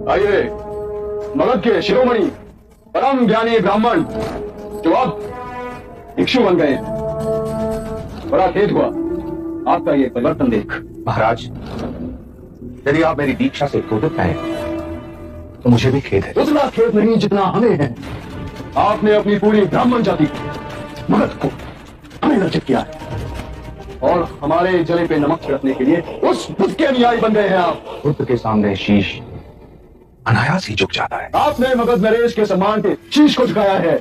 आइए, मगध के शिरोमणि परम ज्ञानी ब्राह्मण जो अब भिक्षु बन गए। बड़ा खेद हुआ आपका ये परिवर्तन देख। महाराज, यदि आप मेरी दीक्षा से क्रोधित हैं तो मुझे भी खेद है। उतना खेद नहीं जितना हमें है। आपने अपनी पूरी ब्राह्मण जाति मगध को हमें लज्जित किया है और हमारे जले पे नमक छिड़कने के लिए उस बुद्ध के अनुयायी बन गए हैं आप। बुद्ध के सामने शीश अनायास ही झुक जाता है। आपने मगध नरेश के सम्मान के शीश को झुकाया है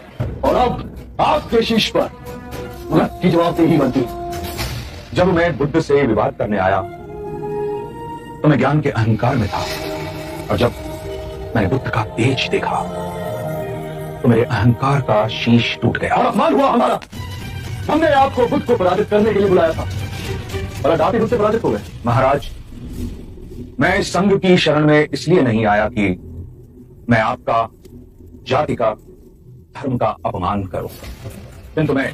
और अब आपके शीश पर मगध की जवाबदेही बनती। जब मैं बुद्ध से विवाद करने आया तो मैं ज्ञान के अहंकार में था, और जब मैंने बुद्ध का तेज देखा तो मेरे अहंकार का शीश टूट गया। और अपमान हुआ हमारा। हमने आपको बुद्ध को पराजित करने के लिए बुलाया था और आप ही बुद्ध से पराजित हो गए। महाराज, मैं संघ की शरण में इसलिए नहीं आया कि मैं आपका जाति का धर्म का अपमान करूं, किंतु मैं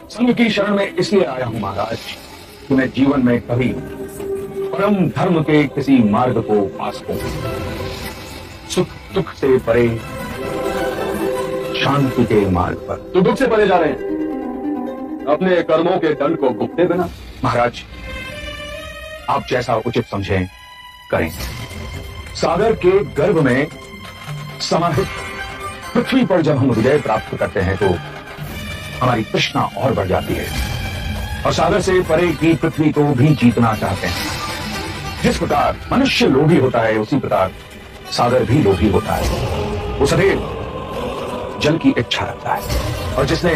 संघ की शरण में इसलिए आया हूं महाराज कि मैं जीवन में कभी परम धर्म के किसी मार्ग को पा सकूं, सुख दुख से परे शांति के मार्ग पर। तो दुख से परे जा रहे हैं अपने कर्मों के दंड को भुगते बिना। महाराज, आप जैसा उचित समझें करें। सागर के गर्भ में समाहित पृथ्वी पर जब हम विजय प्राप्त करते हैं तो हमारी तृष्णा और बढ़ जाती है और सागर से परे की पृथ्वी को भी जीतना चाहते हैं। जिस प्रकार मनुष्य लोभी होता है उसी प्रकार सागर भी लोभी होता है। वो सदैव जल की इच्छा रखता है और जिसने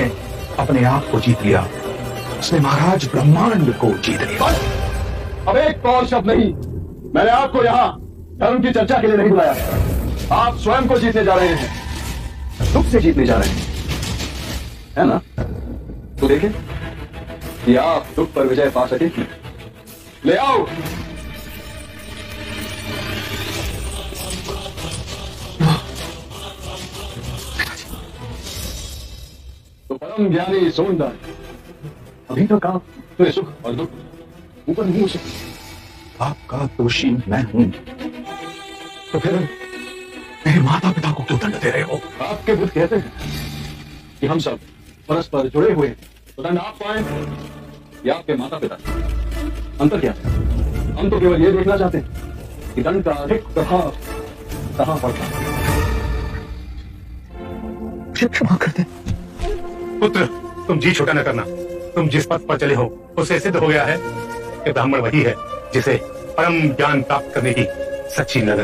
अपने आप को जीत लिया उसने महाराज ब्रह्मांड को जीत लिया। अब एक और शब्द नहीं। मैंने आपको यहाँ धर्म की चर्चा के लिए नहीं बुलाया। आप स्वयं को जीतने जा रहे हैं, दुख से जीतने जा रहे हैं, है ना? तो देखें कि आप दुख पर विजय पा सकेंगे। ले आओ। तो परम ज्ञानी सोनदार, अभी तक आप तो सुख और दुख ऊपर नहीं हो सकते। आपका दोषी मैं हूं तो फिर मेरे माता पिता को क्यों दंड दे रहे हो? आपके बुद्ध कहते हैं कि हम सब परस्पर जुड़े हुए, तो दंड आप पाए या आपके माता पिता। अंतर क्या है? हम तो केवल ये देखना चाहते हैं कि दंड का अधिक प्रभाव कहां पड़ता है। क्षमा कर दे पुत्र, तुम जी छोटा न करना। तुम जिस पथ पर चले हो उससे सिद्ध हो गया है कि ब्राह्मण वही है जिसे परम ज्ञान प्राप्त करने की सच्ची लगन